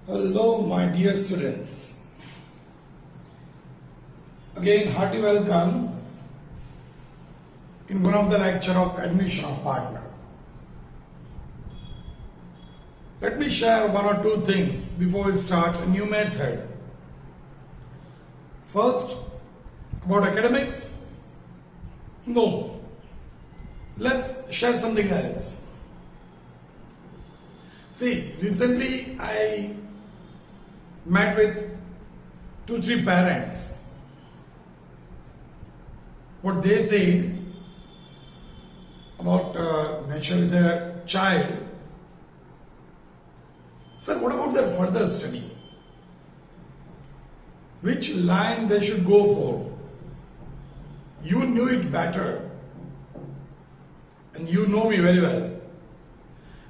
Hello, my dear students. Again, hearty welcome in one of the lecture of admission of partner. Let me share one or two things before we start a new method. First, about academics. No. Let's share something else. See, recently I met with 2-3 parents. What they said about nature with their child. Sir, what about their further study? Which line they should go for? You knew it better. And you know me very well.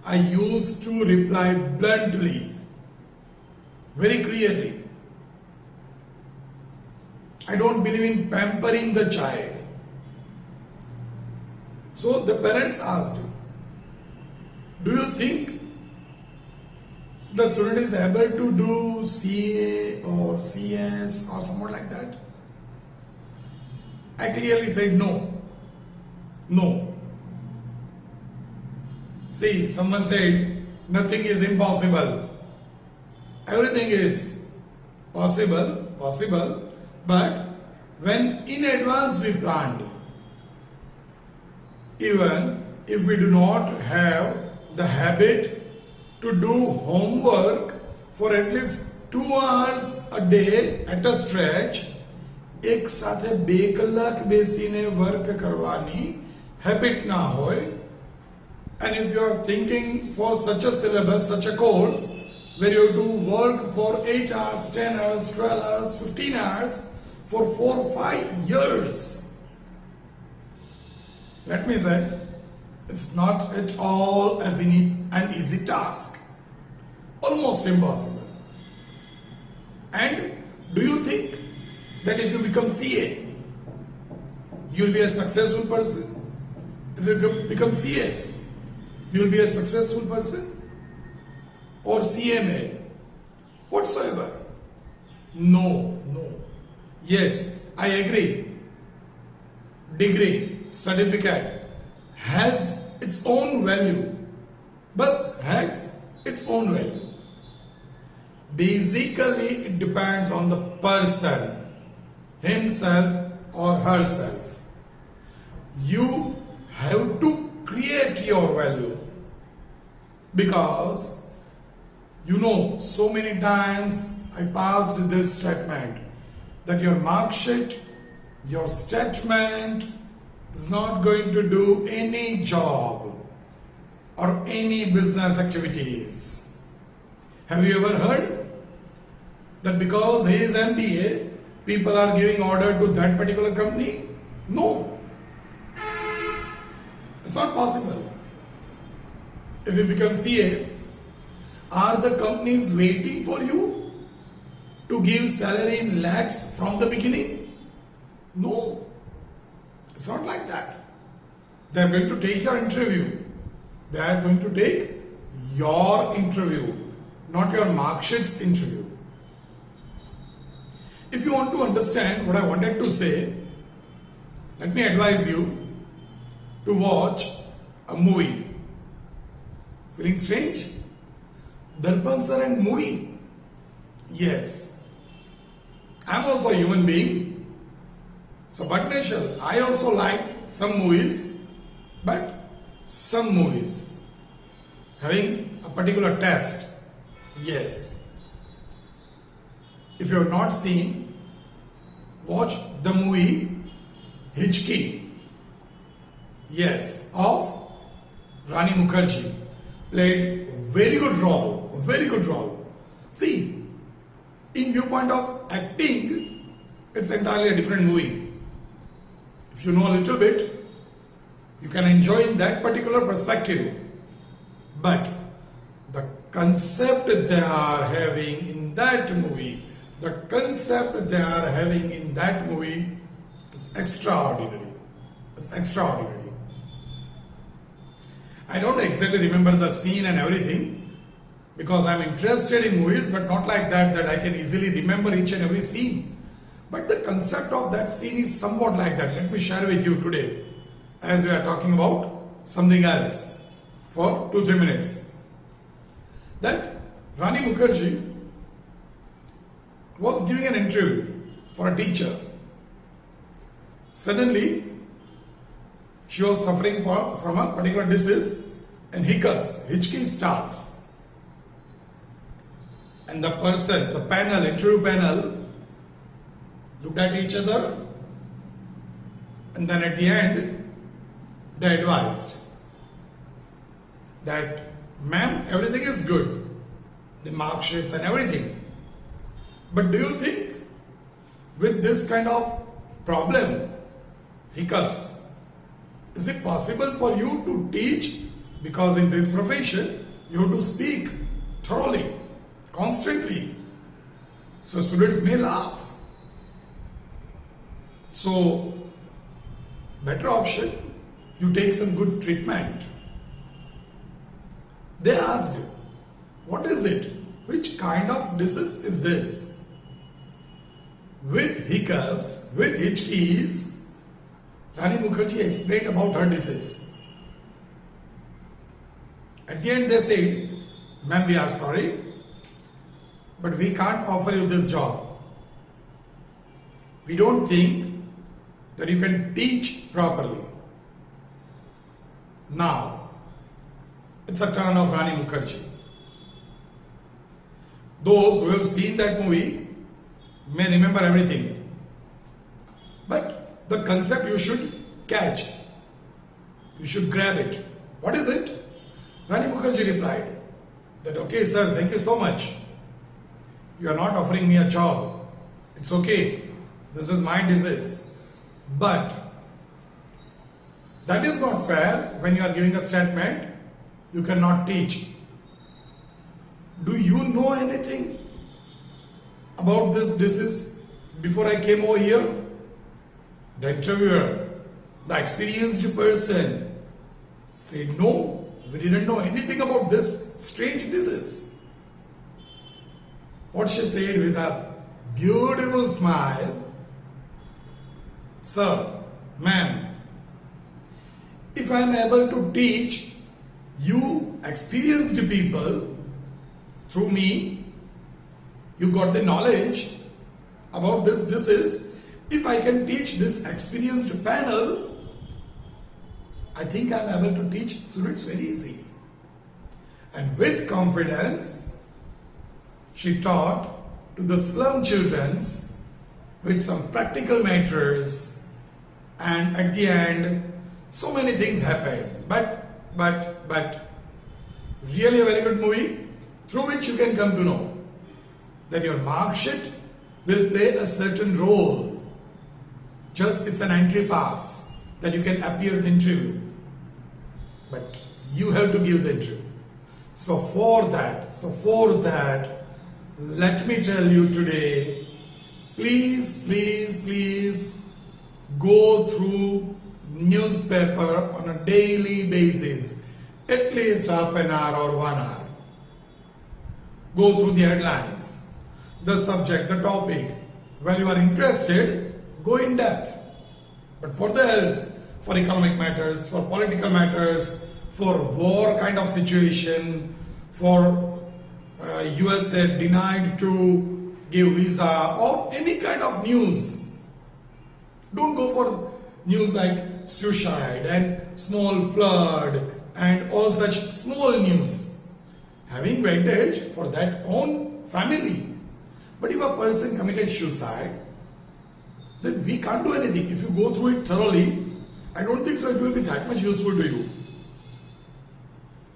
I used to reply bluntly, very clearly. I don't believe in pampering the child. So the parents asked, do you think the student is able to do CA or CS or something like that? I clearly said no. No. See, someone said nothing is impossible. Everything is possible, but when in advance we planned, even if we do not have the habit to do homework for at least 2 hours a day at a stretch, એક સાથે 2 કલાક બેસીને work કરવાની habit ના હોય, and if you are thinking for such a syllabus, such a course, where you do work for 8 hours, 10 hours, 12 hours, 15 hours for 4-5 years. Let me say, it's not at all an easy task. Almost impossible. And do you think that if you become CA, you'll be a successful person? If you become CS, you'll be a successful person? Or CMA? Whatsoever? No. Yes, I agree. Degree, certificate has its own value, but has its own value. Basically, it depends on the person, himself or herself. You have to create your value, because you know, so many times I passed this statement that your mark sheet, your statement is not going to do any job or any business activities. Have you ever heard that because he is MBA, people are giving order to that particular company? No. It's not possible. If you become CA, are the companies waiting for you to give salary in lakhs from the beginning? No. It's not like that. They are going to take your interview. They are going to take your interview, not your mark sheet's interview. If you want to understand what I wanted to say, let me advise you to watch a movie. Feeling strange? Darpan sir and movie? Yes. I'm also a human being. So, but natural. I also like some movies, but some movies having a particular taste. Yes. If you have not seen, watch the movie Hichki. Yes, of Rani Mukherjee. Played very good role. See, in viewpoint of acting, it's entirely a different movie. If you know a little bit, you can enjoy that particular perspective. But the concept they are having in that movie, is extraordinary. I don't exactly remember the scene and everything, because I'm interested in movies, but not like that I can easily remember each and every scene. But the concept of that scene is somewhat like that. Let me share with you today, as we are talking about something else for 2-3 minutes. That Rani Mukherjee was giving an interview for a teacher. Suddenly, she was suffering from a particular disease and hiccups, hitching starts. And the person, the panel, interview panel, looked at each other, and then at the end, they advised that, ma'am, everything is good, the mark sheets and everything. But do you think with this kind of problem, hiccups, is it possible for you to teach? Because in this profession, you have to speak thoroughly, constantly. So students may laugh. So, better option, you take some good treatment. They asked, what is it? Which kind of disease is this? With hiccups, with hitchkeys, Rani Mukherjee explained about her disease. At the end they said, ma'am, we are sorry, but we can't offer you this job. We don't think that you can teach properly. Now, it's a turn of Rani Mukherjee. Those who have seen that movie may remember everything. But the concept you should catch. You should grab it. What is it? Rani Mukherjee replied that, okay sir, thank you so much. You are not offering me a job. It's okay. This is my disease. But that is not fair when you are giving a statement, you cannot teach. Do you know anything about this disease before I came over here? The interviewer, the experienced person, said, no, we didn't know anything about this strange disease. What she said with a beautiful smile, sir, ma'am, if I am able to teach you experienced people through me, you got the knowledge about this disease. If I can teach this experienced panel, I think I am able to teach students very easily. And with confidence, she taught to the slum children with some practical matters, and at the end, so many things happened. But, really a very good movie through which you can come to know that your mark sheet will play a certain role. Just it's an entry pass that you can appear in the interview. But you have to give the interview. So for that, let me tell you today, please go through newspaper on a daily basis, at least half an hour or 1 hour. Go through the headlines, the subject, the topic. Where you are interested, go in depth. But for the else, for economic matters, for political matters, for war kind of situation, for USA denied to give visa, or any kind of news. Don't go for news like suicide and small flood and all such small news. Having weightage for that own family. But if a person committed suicide, then we can't do anything. If you go through it thoroughly, I don't think so it will be that much useful to you.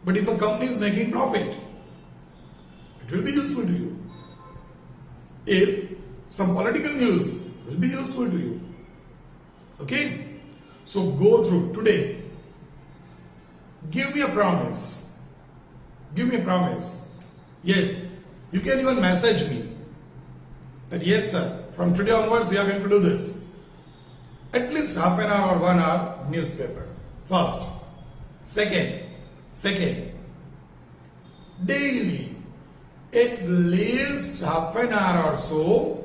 But if a company is making profit, it will be useful to you. If some political news will be useful to you. Okay? So go through today. Give me a promise. Give me a promise. Yes, you can even message me that yes sir, from today onwards we are going to do this. At least half an hour or 1 hour newspaper. First. Second, daily at least half an hour or so,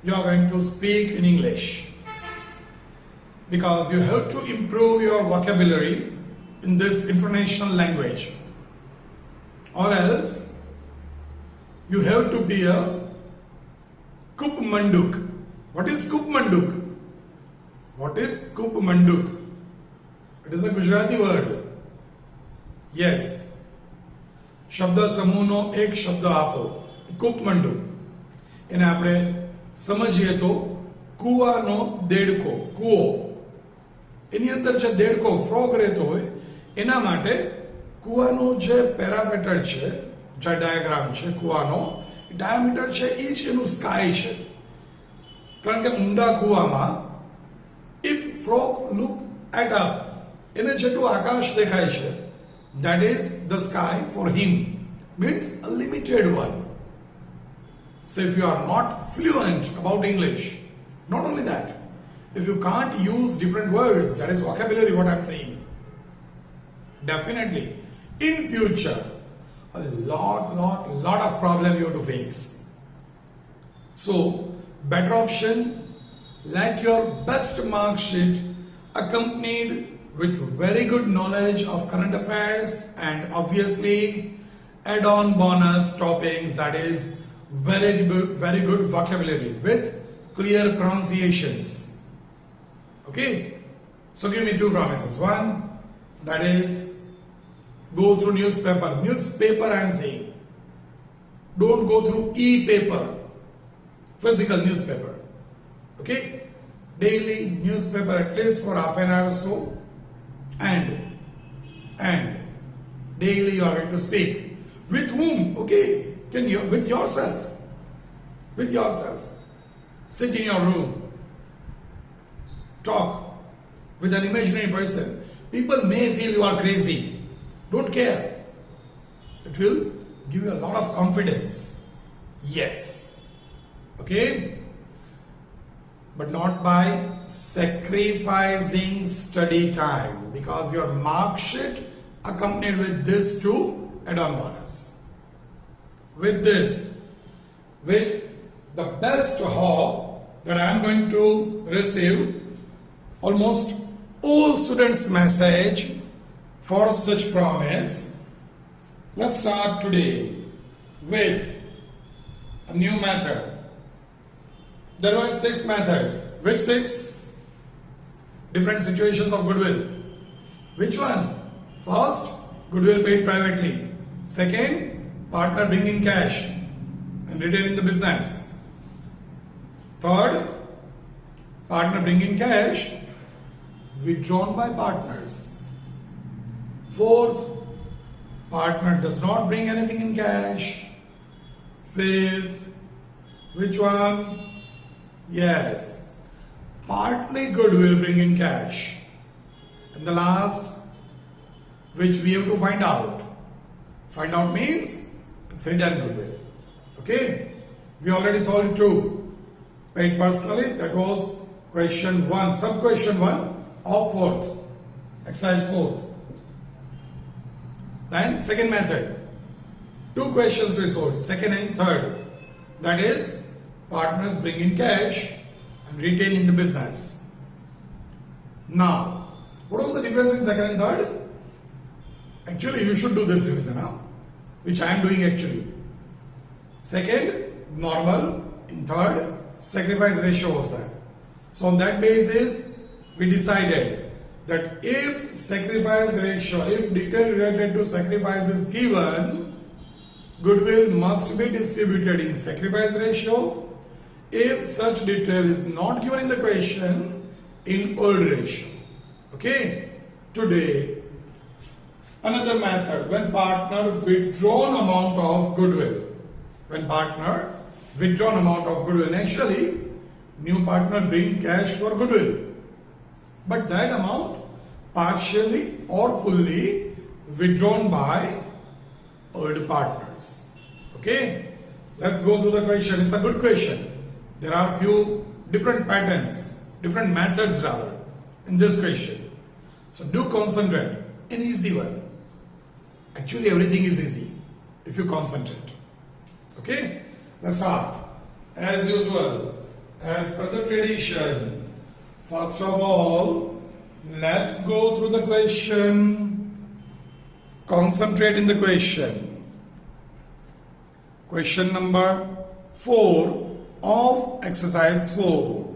you are going to speak in English. Because you have to improve your vocabulary in this international language. Or else, you have to be a Kup Manduk. What is Kup Manduk? What is Kup Manduk? It is a Gujarati word. Yes. શબ્દ સમૂહનો એક શબ્દ આપો, coupe મંડુક. એને આપણે સમજીએ તો કૂવાનો દેડકો, કૂવો. એની અંદર જે દેડકો ફ્રોગ રહેતો હોય એના માટે કૂવાનો જે પેરામીટર છે, જે ડાયાગ્રામ છે કૂવાનો, ડાયામીટર છે એ જ એનું સ્કાય છે. કારણ કે ઊંડા કૂવામાં if frog look at up, એને જેટલું આકાશ દેખાય છે, that is the sky for him, means a limited one. So if you are not fluent about English, not only that, if you can't use different words, that is vocabulary what I'm saying, definitely in future a lot of problem you have to face. So better option, let your best mark sheet accompanied with very good knowledge of current affairs and obviously add-on bonus toppings, that is very good vocabulary with clear pronunciations. Okay, so give me two promises. One, that is go through newspaper I am saying, don't go through e-paper, physical newspaper. Okay, daily newspaper at least for half an hour or so. And daily you are going to speak. With whom? Okay, can you, with yourself. Sit in your room, talk with an imaginary person. People may feel you are crazy, don't care. It will give you a lot of confidence. Yes, okay, but not by sacrificing study time, because your mark sheet accompanied with this too, add-on bonus. With this, with the best hope that I am going to receive almost all students' message for such promise, let's start today with a new method. There were 6 methods. Which 6? Different situations of goodwill. Which one? First, goodwill paid privately. Second, partner bringing cash and retaining the business. Third, partner bringing cash withdrawn by partners. Fourth, partner does not bring anything in cash. Fifth, which one? Yes, partly goodwill bring in cash. And the last, which we have to find out. Find out means it's written goodwill. Okay, we already solved 2. Paid personally, that was question 1, sub question 1 of 4th, exercise 4th. Then second method, 2 questions we solved, second and third. That is, partners bring in cash and retain in the business. Now, what was the difference in second and third? Actually, you should do this revision now, which I am doing actually. Second, normal. In third, sacrifice ratio was there. So on that basis, we decided that if sacrifice ratio, if detail related to sacrifice is given, goodwill must be distributed in sacrifice ratio. If such detail is not given in the question, in old ratio. Okay, today another method, when partner withdrawn amount of goodwill. When partner withdrawn amount of goodwill, naturally new partner bring cash for goodwill, but that amount partially or fully withdrawn by old partners. Okay, let's go through the question. It's a good question. There are few different patterns, different methods rather in this question. So do concentrate. An easy one. Actually everything is easy if you concentrate. Okay, let's start. As usual, as per the tradition, first of all, let's go through the question. Concentrate in the question. Question number 4 of exercise 4.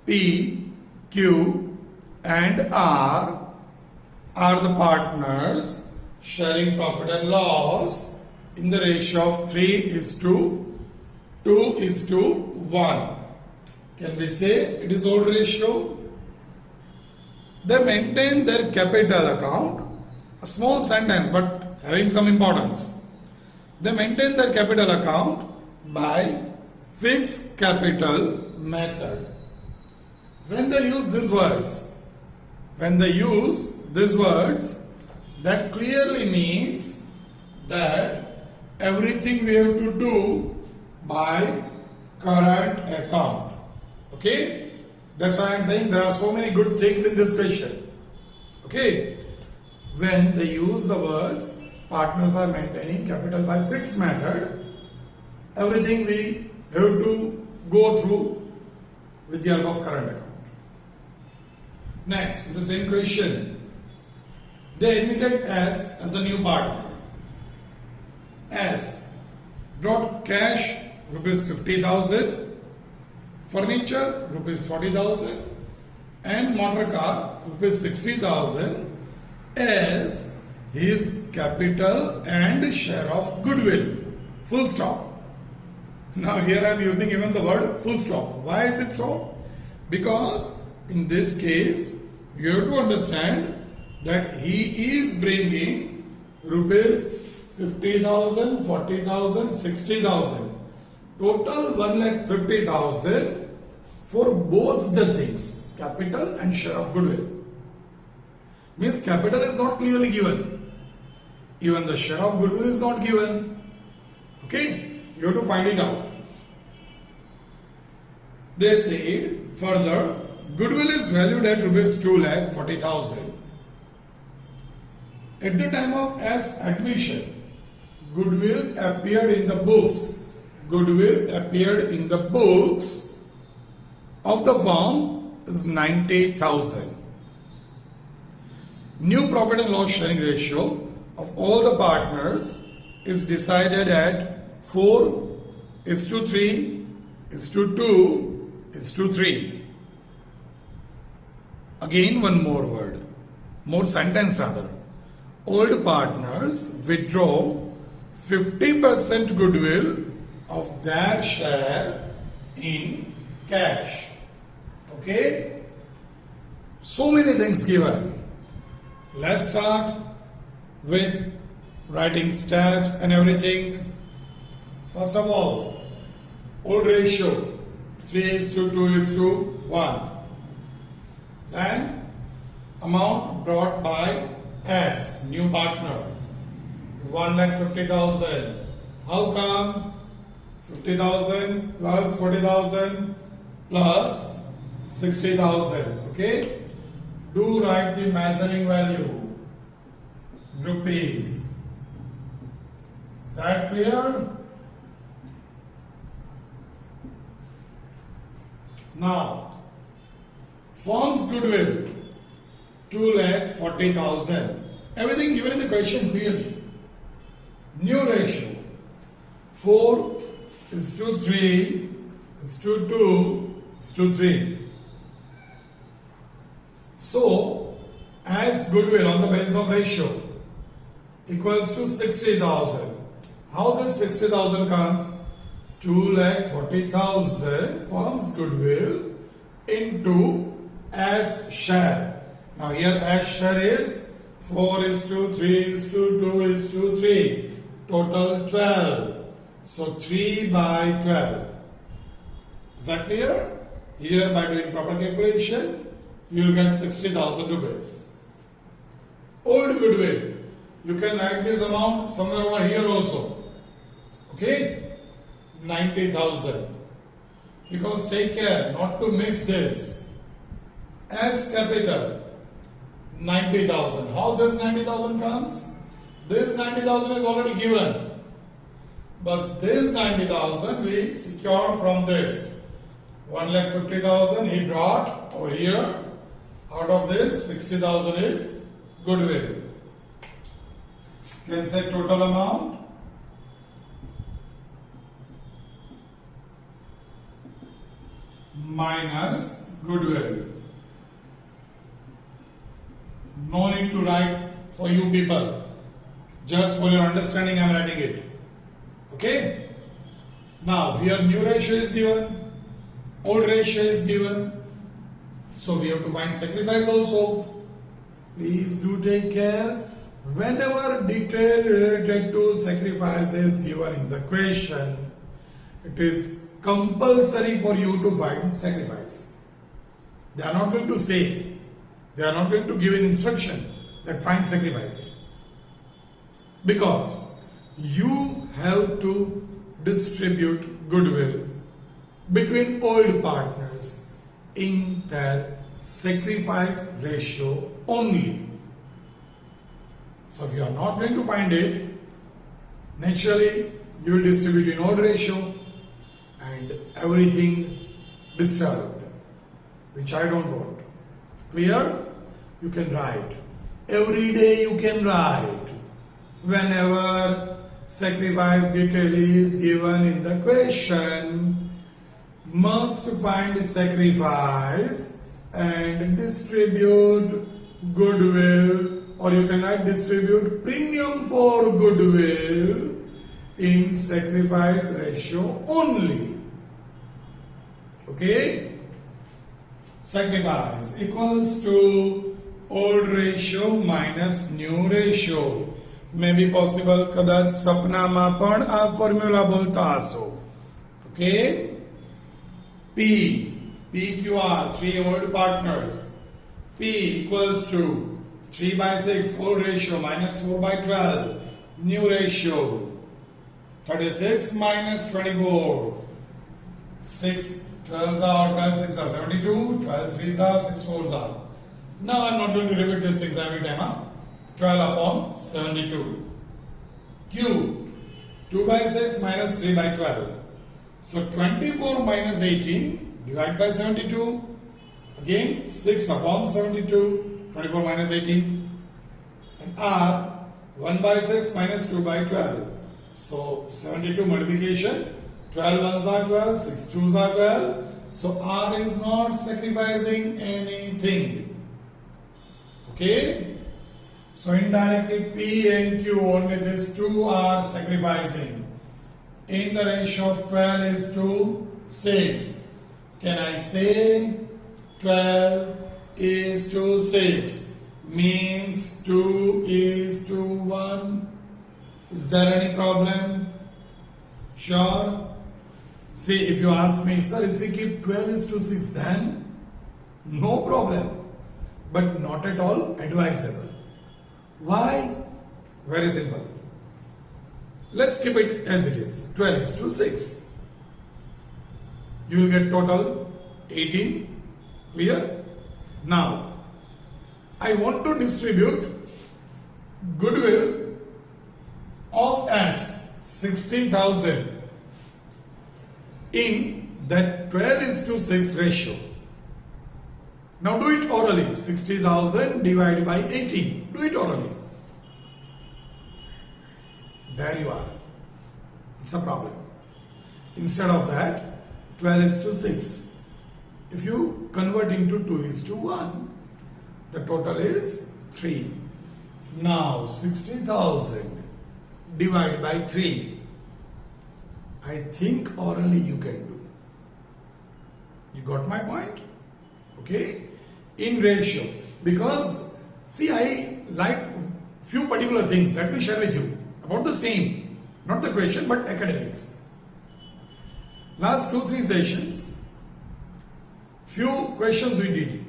P, Q and R are the partners sharing profit and loss in the ratio of 3:2:1. Can we say it is old ratio? They maintain their capital account, a small sentence but having some importance. They maintain their capital account by fixed capital method. When they use these words, that clearly means that everything we have to do by current account. Okay? That's why I am saying there are so many good things in this question. Okay? When they use the words, partners are maintaining capital by fixed method, everything we have to go through with the help of current account. Next, the same question. They admitted S as a new partner. S brought cash rupees 50,000, furniture rupees 40,000 and motor car rupees 60,000 as his capital and share of goodwill. Full stop. Now here I am using even the word full stop. Why is it so? Because in this case you have to understand that he is bringing rupees 50,000, 40,000, 60,000. Total 1,50,000 for both the things, capital and share of goodwill. Means capital is not clearly given. Even the share of goodwill is not given. Okay? You have to find it out. They said further, goodwill is valued at rupees 2,40,000. At the time of S admission, goodwill appeared in the books. Goodwill appeared in the books of the firm is 90,000. New profit and loss sharing ratio of all the partners is decided at 4:3:2:3. Again one more sentence rather. Old partners withdraw 50% goodwill of their share in cash. Okay? So many things given. Let's start with writing steps and everything. First of all, old ratio 3:2:1. Then amount brought by S, new partner, 1,50,000. How come? 50,000 plus 40,000 plus 60,000. Okay? Do write the measuring value. Rupees. Is that clear? Now, firm's goodwill 2,40,000. Everything given in the question clearly. New ratio 4:3:2:3. So, as goodwill on the basis of ratio equals to 60,000. How this 60,000 comes? 2,40,000 firm's goodwill into S share. Now here S share is 4:3:2:3. Total 12. So 3/12. Is that clear? Here by doing proper calculation, you will get 60,000 rupees. Old goodwill. You can write this amount somewhere over here also. Okay? 90,000. Because take care not to mix this. As capital 90,000. How this 90,000 comes? This 90,000 is already given. But this 90,000 we secured from this. 1,50,000 he brought over here. Out of this, 60,000 is goodwill. Can say total amount. Minus goodwill. No need to write for you people. Just for your understanding, I am writing it. Okay? Now, here new ratio is given, old ratio is given. So, we have to find sacrifice also. Please do take care. Whenever detail related to sacrifice is given in the question, it is compulsory for you to find sacrifice. They are not going to say, they are not going to give an instruction that find sacrifice. Because you have to distribute goodwill between old partners in their sacrifice ratio only. So if you are not going to find it, naturally you will distribute in old ratio and everything disturbed, which I don't want. Clear? You can write. Every day you can write. Whenever sacrifice detail is given in the question, must find sacrifice and distribute goodwill, or you can write distribute premium for goodwill in sacrifice ratio only. Okay? Sacrifice equals to old ratio minus new ratio. May be possible કદાચ સપનામાં પણ આ formula બોલતા હશો. Okay? PQR, 3 old partners. P equals to 3 by 6 old ratio minus 4 by 12 new ratio. 36 minus 24. 6 12s are 12 6 are 72. 12 3s are 6 4s are. Now I am not going to repeat these things every time. 12 upon 72. Q 2 by 6 minus 3 by 12. So 24 minus 18 divided by 72. Again 6 upon 72. 24 minus 18. And R 1 by 6 minus 2 by 12. So 72 multiplication. 12 ones are 12. 6 twos are 12. So R is not sacrificing anything. Okay? So indirectly P and Q, only these two are sacrificing. In the ratio of 12 is to 6. Can I say 12 is to 6 means 2 is to 1? Is there any problem? Sure. See, if you ask me, sir, if we keep 12 is to 6, then no problem, but not at all advisable. Why? Very simple. Let's keep it as it is. 12 is to 6. You will get total 18. Clear? Now, I want to distribute goodwill of S 60,000 in that 12 is to 6 ratio. Now do it orally. 60,000 divided by 18. Do it orally. There you are. It's a problem. Instead of that, 12 is to 6. If you convert into 2 is to 1, the total is 3. Now 60,000 divided by 3. I think orally you can do. You got my point? Okay? In ratio. Because, see, I like few particular things. Let me share with you about the same. Not the question, but academics. Last 2-3 sessions, few questions we did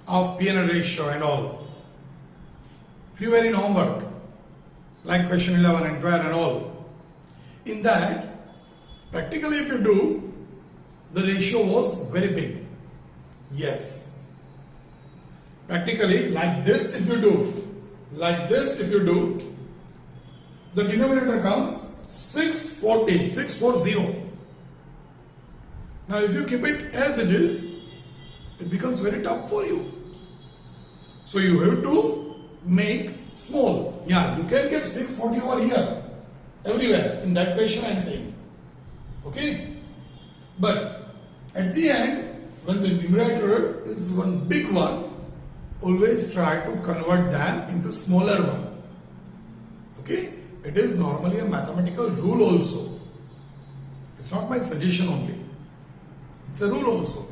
of P&L ratio and all. Few were in homework, like question 11 and 12 and all. In that, practically if you do, the ratio was very big. Yes. Practically, like this if you do, the denominator comes 640. Now if you keep it as it is, it becomes very tough for you. So you have to make small. Yeah, you can keep 640 over here, everywhere. In that question I am saying. Okay? But at the end, when the numerator is one big one, always try to convert them into smaller one. Okay? It is normally a mathematical rule also. It's not my suggestion only. It's a rule also.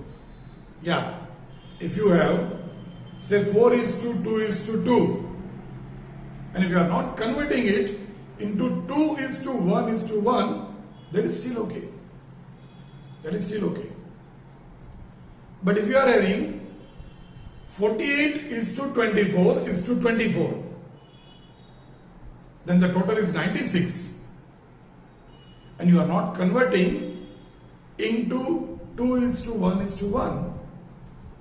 Yeah. If you have, say 4:2:2, and if you are not converting it into 2:1:1, that is still okay. That is still okay. But if you are having 48:24:24, then the total is 96, and you are not converting into 2:1:1,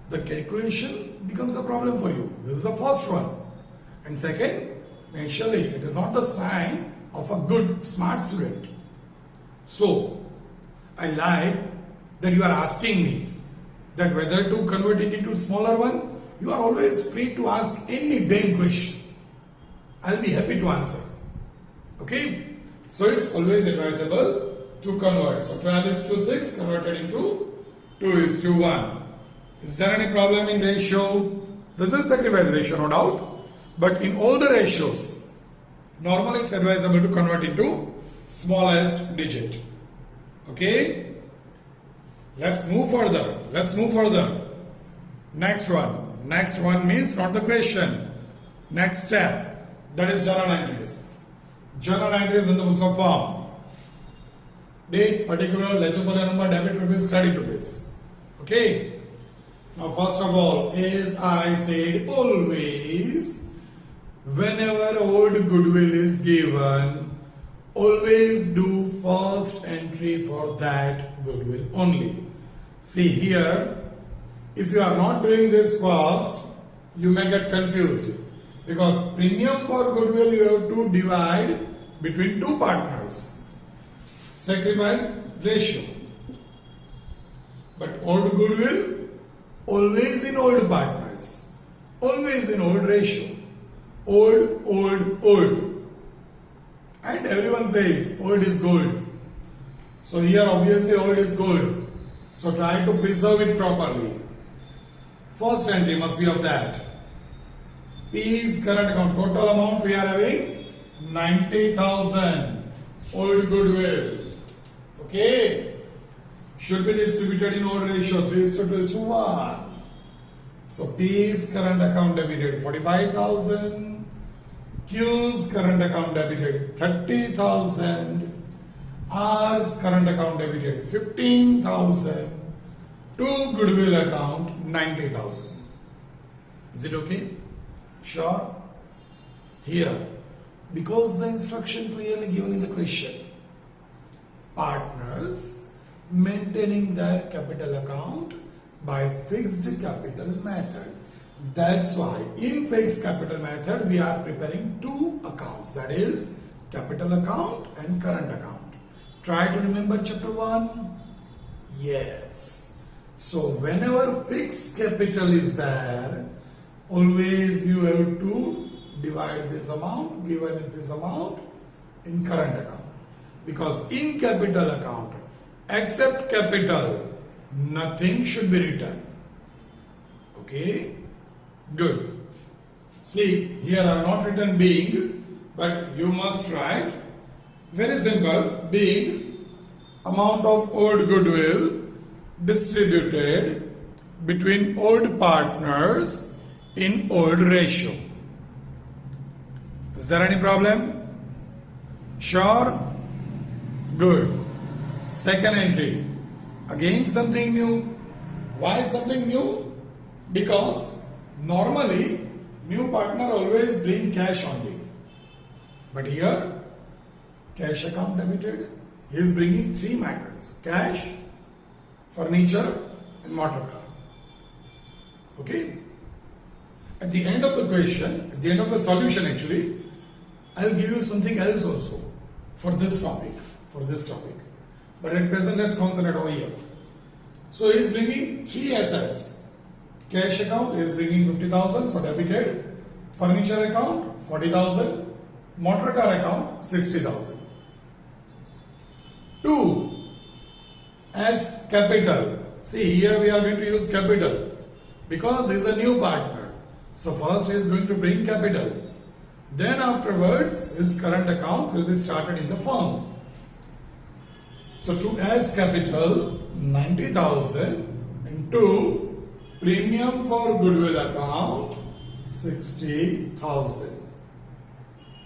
the calculation becomes a problem for you. This is the first one. And second, naturally, it is not the sign of a good, smart student. So, I like that you are asking me that whether to convert it into smaller one. You are always free to ask any damn question. I'll be happy to answer. Okay? So it's always advisable to convert. So 12:6 converted into 2:1. Is there any problem in ratio? This is sacrifice ratio, no doubt. But in all the ratios, normally it's advisable to convert into smallest digit. Okay? Let's move further. Next one means not the question. Next step, that is journal entries. Journal entries in the books of form. Date, particular, ledger folio number, debit rupees, credit rupees. Okay. Now first of all, as I said, always, whenever old goodwill is given, always do first entry for that goodwill only. See here, if you are not doing this first, you may get confused, because premium for goodwill you have to divide between two partners. Sacrifice ratio. But old goodwill, always in old partners, always in old ratio. Old. And everyone says old is gold. So here obviously old is gold. So try to preserve it properly. First entry must be of that. P is current account. Total amount we are having 90,000. Old goodwill. Okay. Should be distributed in old ratio 3:2:1. So P is current account debited 45,000. Q's current account debited 30,000. R's current account debited 15,000. To goodwill account 90,000. Is it okay? Sure? Here, because the instruction clearly given in the question, partners maintaining their capital account by fixed capital method. That's why in fixed capital method we are preparing two accounts, that is capital account and current account. Try to remember chapter 1. Yes. So whenever fixed capital is there, always you have to divide this amount, given this amount, in current account. Because in capital account, except capital, nothing should be written. Okay? Good. See, here I have not written being, but you must write, very simple, being amount of old goodwill distributed between old partners in old ratio. Is there any problem? Sure? Good. Second entry. Again something new. Why something new? Because normally new partner always bring cash only. But here cash account debited. He is bringing three matters: cash, furniture and motor car. Okay? At the end of the question, at the end of the solution actually, I will give you something else also. for this topic. But at present, let's concentrate over here. So he is bringing three assets. Cash account is bringing 50,000, so debited. Furniture account 40,000. Motor car account 60,000. 2 as capital. See, here we are going to use capital because he is a new partner. So first he is going to bring capital. Then afterwards his current account will be started in the firm. So 2 as capital 90,000 into premium for goodwill account 60,000.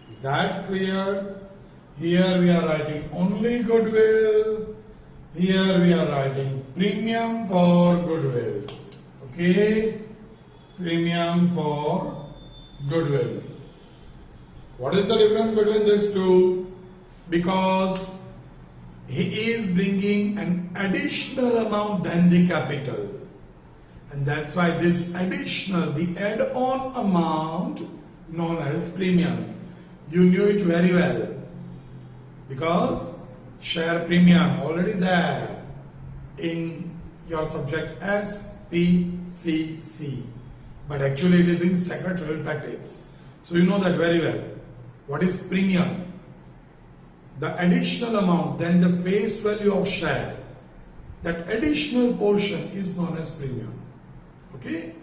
Is that clear? Here we are writing only goodwill. Here we are writing premium for goodwill. Okay? Premium for goodwill. What is the difference between these two? Because he is bringing an additional amount than the capital. And that's why this additional, the add-on amount known as premium. You knew it very well. Because share premium already there in your subject SPCC. But actually it is in secretarial practice. So you know that very well. What is premium? The additional amount than the face value of share. That additional portion is known as premium. Okay?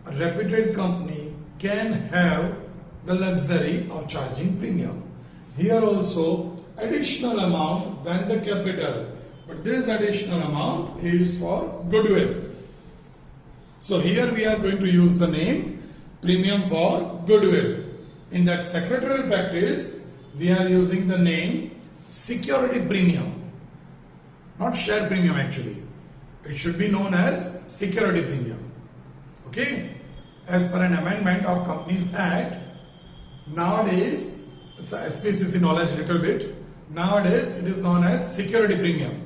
A reputed company can have the luxury of charging premium. Here also additional amount than the capital. But this additional amount is for goodwill. So here we are going to use the name premium for goodwill. In that secretarial practice, we are using the name security premium. Not share premium actually. It should be known as security premium. Okay? As per an amendment of Companies Act, nowadays, it's a SPCC knowledge a little bit. Nowadays, it is known as security premium.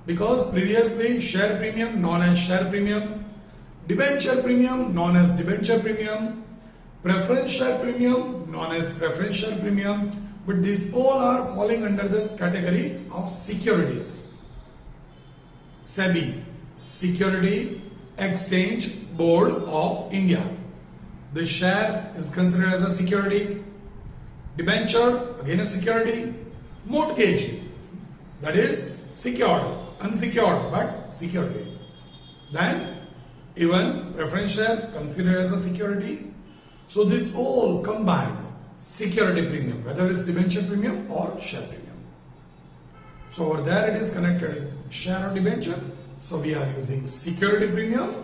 Because previously, share premium known as share premium, debenture premium known as debenture premium, preference share premium known as preference share premium, but these all are falling under the category of securities. SEBI, Security Exchange Board of India. The share is considered as a security. Debenture, again a security. Mortgage, that is secured, unsecured but security. Then even preference share considered as a security. So this all combined security premium, whether it's debenture premium or share premium. So over there it is connected with share or debenture. So we are using security premium.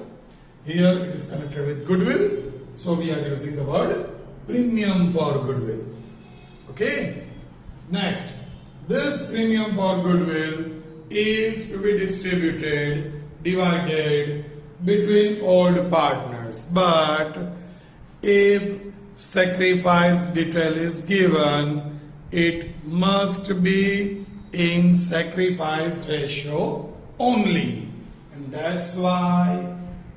Here it is connected with goodwill. So we are using the word premium for goodwill. Okay. Next, this premium for goodwill is to be divided between old partners. But if sacrifice detail is given, it must be in sacrifice ratio only. And that's why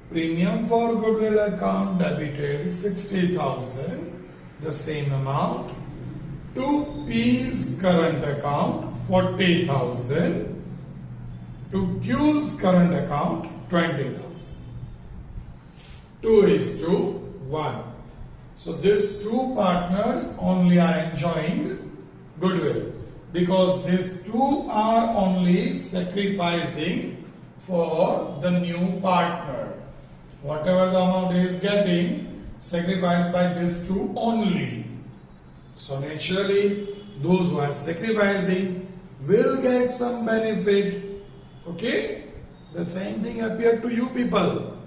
premium for goodwill account debited 60,000, the same amount, to P's current account 40,000, to Q's current account 20,000. 2:1. So these two partners only are enjoying goodwill because these two are only sacrificing for the new partner. Whatever the amount he is getting, sacrificed by these two only. So naturally, those who are sacrificing will get some benefit. Okay? The same thing appeared to you people.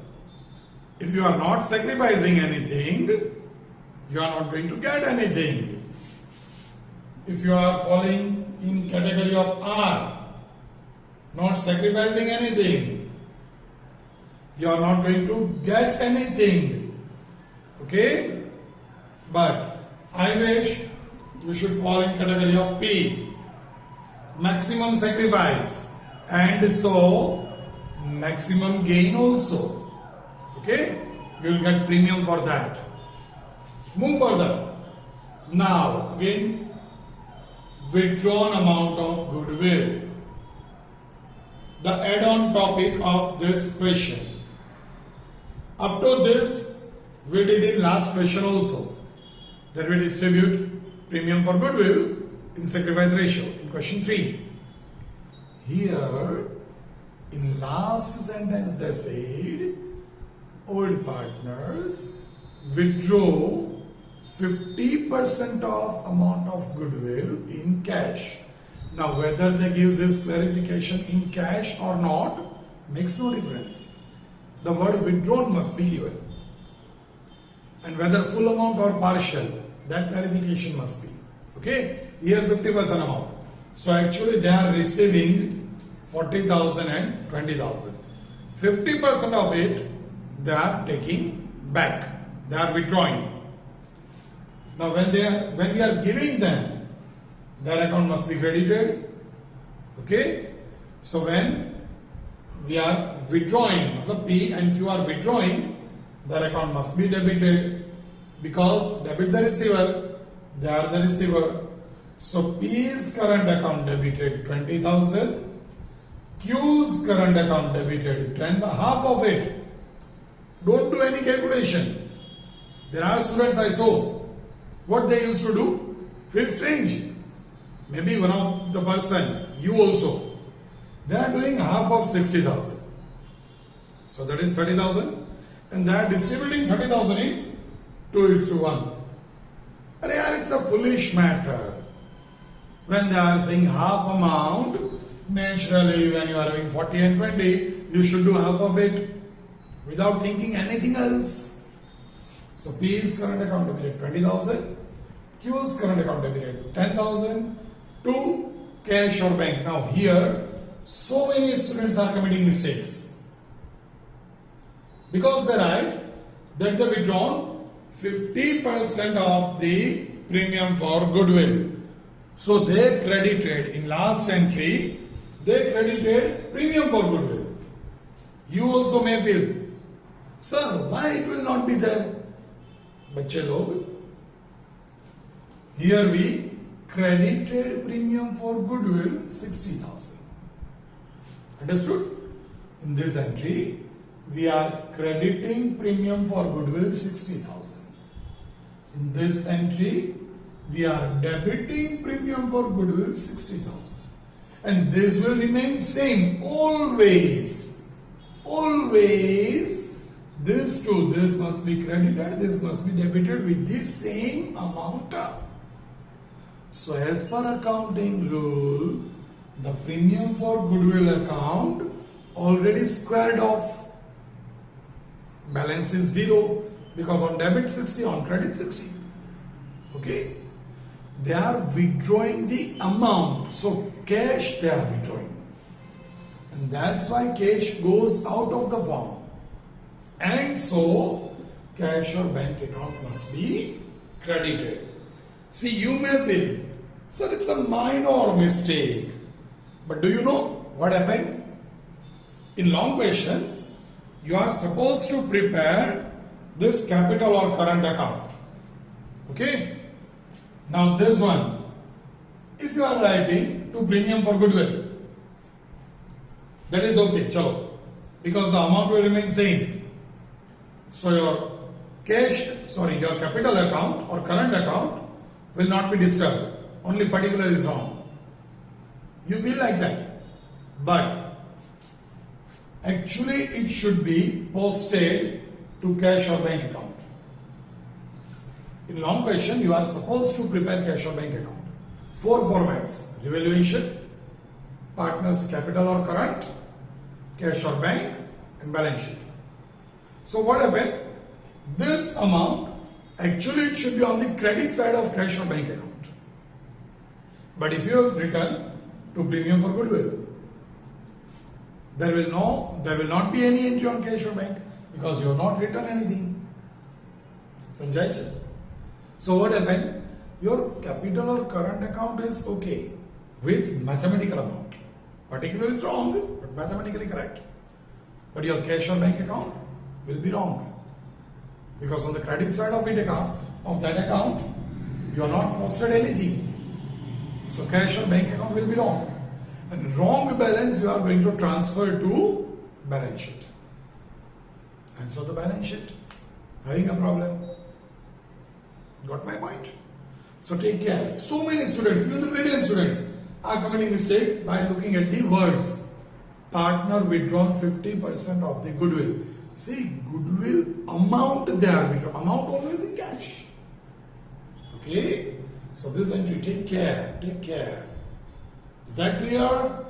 If you are not sacrificing anything, you are not going to get anything. If you are falling in category of R, not sacrificing anything, you are not going to get anything. Okay? But I wish you should fall in category of P, maximum sacrifice, and so maximum gain also. Okay? You will get premium for that. Move further. Now again withdrawn amount of goodwill. The add-on topic of this question. Up to this, we did in last question also, that we distribute premium for goodwill in sacrifice ratio in question 3. Here, in last sentence they said, old partners withdraw 50% of amount of goodwill in cash. Now whether they give this clarification in cash or not makes no difference. The word withdrawn must be given. And whether full amount or partial, that clarification must be. Okay? Here 50% amount. So actually they are receiving 40,000 and 20,000. 50% of it they are taking back. They are withdrawing. Now when we are giving them, their account must be credited. Okay? So when we are withdrawing, the P and Q are withdrawing, their account must be debited, because debit the receiver, they are the receiver. So P's current account debited 20,000, Q's current account debited 10, half of it. Don't do any calculation. There are students I saw, what they used to do feels strange. Maybe one of the person, you also, they are doing half of 60,000. So that is 30,000, and they are distributing 30,000 in 2:1. It's a foolish matter. When they are saying half amount, naturally when you are having 40 and 20, you should do half of it without thinking anything else. So P's current account debited 20,000, Q's current account debited 10,000 to cash or bank. Now here, so many students are committing mistakes, because they write that they withdrawn 50% of the premium for goodwill. So they credited in last entry, they credited premium for goodwill. You also may feel, sir, why it will not be there? बच्चे लोग, here we credited premium for goodwill 60,000. Understood? In this entry, we are crediting premium for goodwill 60,000. In this entry, we are debiting premium for goodwill 60,000. And this will remain same always. Always. This to this must be credited, this must be debited with the same amount. So as per accounting rule, the premium for goodwill account already squared off. Balance is 0, because on debit 60, on credit 60. Okay? They are withdrawing the amount. So cash they are withdrawing. And that's why cash goes out of the form. And so cash or bank account must be credited. See, you may feel, sir, it's a minor mistake. But do you know what happened? In long questions, you are supposed to prepare this capital or current account. Okay? Now this one, if you are writing to premium for goodwill, that is okay, chalo, because the amount will remain same. So your your capital account or current account will not be disturbed. Only particular is wrong. You feel like that. But actually it should be posted to cash or bank account. In long question, you are supposed to prepare cash or bank account. 4 formats: revaluation, partners capital or current, cash or bank, and balance sheet. So what happened? This amount, actually it should be on the credit side of cash or bank account. But if you have written to premium for goodwill, there will not be any entry on cash or bank, because you have not written anything. Sanjay ji. So what happened? Your capital or current account is okay with mathematical amount. Particular is wrong, but mathematically correct. But your cash or bank account will be wrong, because on the credit side of that account, you are not posted anything. So cash or bank account will be wrong. And wrong balance you are going to transfer to balance sheet. And so the balance sheet having a problem. Got my point? So take care. So many students, even the brilliant students, are committing mistake by looking at the words. Partner withdrawn 50% of the goodwill. See, goodwill amount they are withdrawn. Amount always in cash. Okay? So this entry, take care, take care. Is that clear?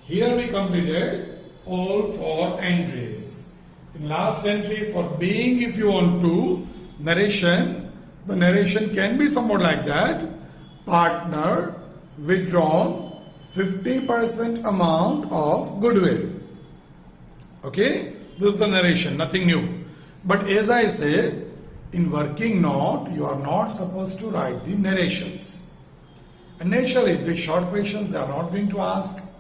Here we completed all 4 entries. In last entry, for being, if you want to, narration, the narration can be somewhat like that. Partner withdrawn 50% amount of goodwill. Okay? This is the narration, nothing new. But as I say, in working note, you are not supposed to write the narrations. And naturally, the short questions they are not going to ask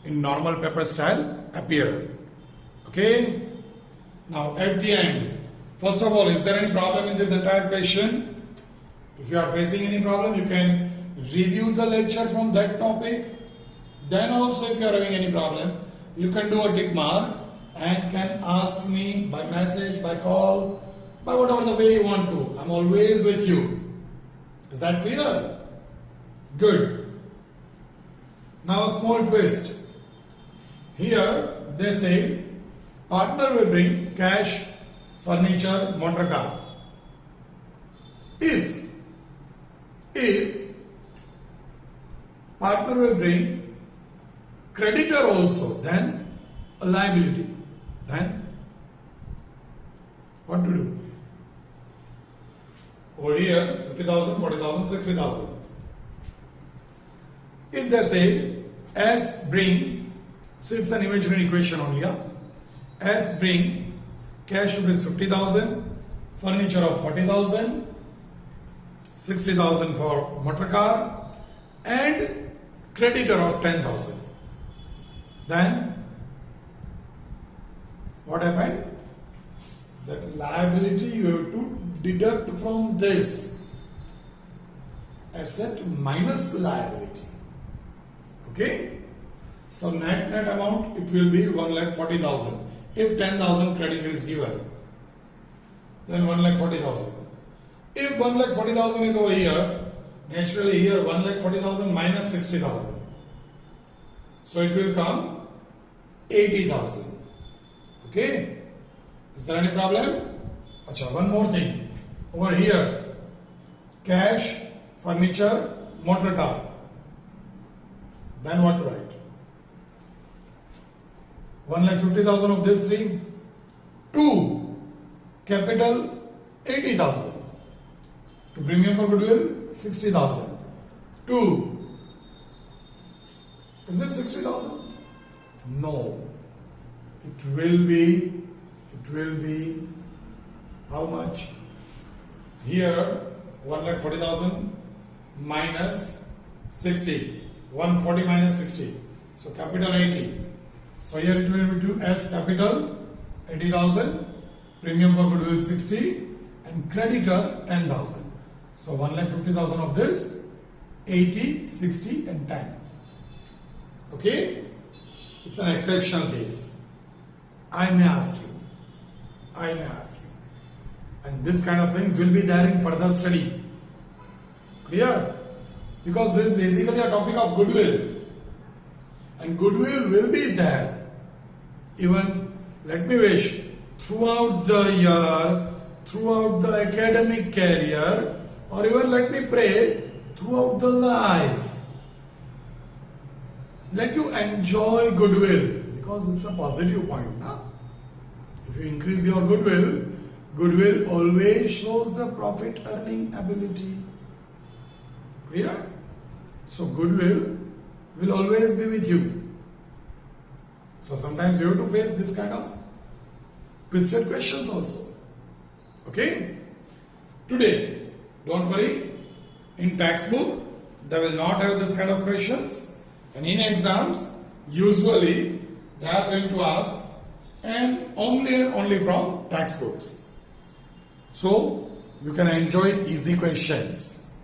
in normal paper style appear. Okay? Now at the end, first of all, is there any problem in this entire question? If you are facing any problem, you can review the lecture from that topic. Then also if you are having any problem, you can do a tick mark and can ask me by message, by call, by whatever the way you want to. I'm always with you. Is that clear? Good. Now a small twist. Here they say partner will bring cash, furniture, motor car. If partner will bring creditor also, then a liability. Then what to do? Over here, 50,000, 40,000, 60,000. If they say S bring, so it's an imaginary equation only, yeah? S bring cash rupees 50,000, furniture of 40,000, 60,000 for motor car, and creditor of 10,000. Then what happened? That liability you have to deduct from this asset minus liability. Okay? So net amount it will be 1,40,000. If 10,000 creditor is given, then 1,40,000. If 1,40,000 is over here, naturally here 1,40,000 minus 60,000. So it will come 80,000. Okay? Is there any problem? Acha, one more thing. Over here, cash, furniture, motor car. Then what to write? 1,50,000 of this thing. 2. Capital 80,000. To premium for goodwill 60,000. 2. Is it 60,000? No. It will be how much? Here 1,40,000 minus 60. 140 minus 60. So capital 80. So here it will be to as capital 80,000, premium for goodwill 60, and creditor 10,000. So 1,50,000 of this, 80, 60, and 10. Okay? It's an exceptional case. I may ask you. And this kind of things will be there in further study. Clear? Because this is basically a topic of goodwill. And goodwill will be there. Even, let me wish, throughout the year, throughout the academic career, or even let me pray, throughout the life. Let you enjoy goodwill, because it's a positive point. Nah? If you increase your goodwill, goodwill always shows the profit earning ability. Clear? So goodwill will always be with you. So sometimes you have to face this kind of twisted questions also. Okay? Today, don't worry, in textbook, they will not have this kind of questions. And in exams, usually, they are going to ask and only from textbooks. So, you can enjoy easy questions.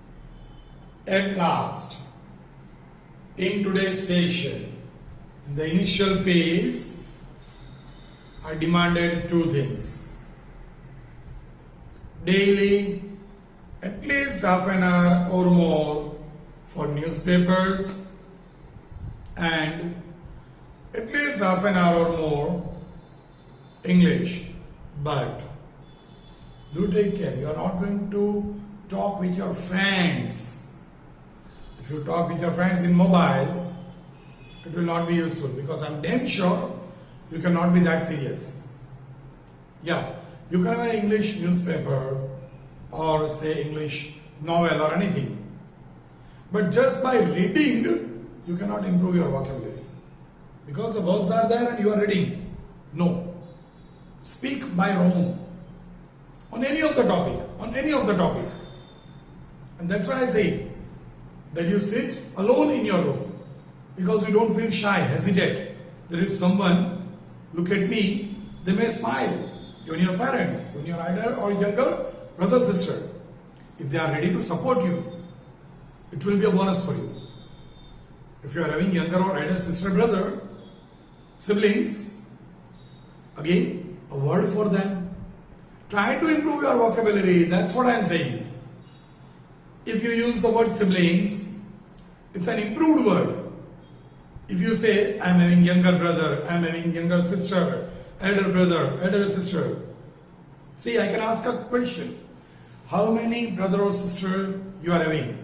At last, In today's session, in the initial phase, I demanded two things. Daily, at least half an hour or more for newspapers, and at least half an hour or more English. But do take care, you are not going to talk with your friends. If you talk with your friends in mobile, it will not be useful, because I'm damn sure you cannot be that serious. Yeah, you can have an English newspaper or say English novel or anything, but just by reading you cannot improve your vocabulary, because the words are there and you are reading. No, speak by your own on any of the topic, and that's why I say that you sit alone in your room, because you don't feel shy, hesitate, that if someone look at me, they may smile. Even your parents, when you're older or younger, brother, sister, if they are ready to support you, it will be a bonus for you. If you are having younger or elder sister, brother, siblings, again, a word for them. Try to improve your vocabulary, that's what I am saying. If you use the word siblings, it's an improved word. If you say, I am having younger brother, I am having younger sister, elder brother, elder sister. See, I can ask a question. How many brother or sister you are having?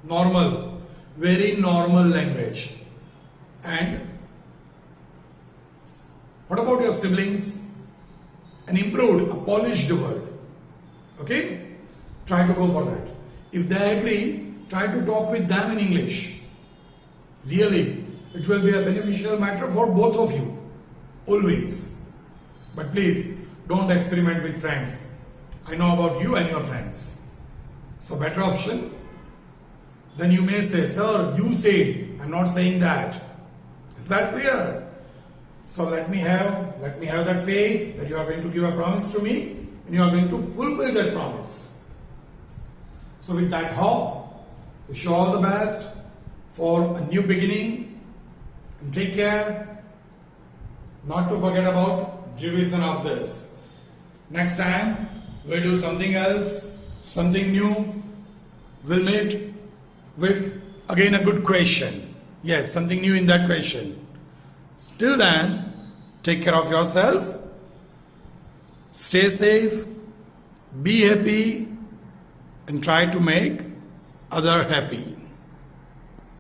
Normal, very normal language. And what about your siblings? An improved, a polished word. Okay? Try to go for that. If they agree, try to talk with them in English. Really, it will be a beneficial matter for both of you. Always. But please, don't experiment with friends. I know about you and your friends. So better option. Then you may say, sir, you said. I'm not saying that. Is that clear? So let me have that faith that you are going to give a promise to me and you are going to fulfill that promise. So with that hope, wish you all the best for a new beginning, and take care not to forget about revision of this. Next time we'll do something else, something new. We'll meet with again a good question. Yes, something new in that question. Till then, take care of yourself, stay safe, be happy, and try to make others happy.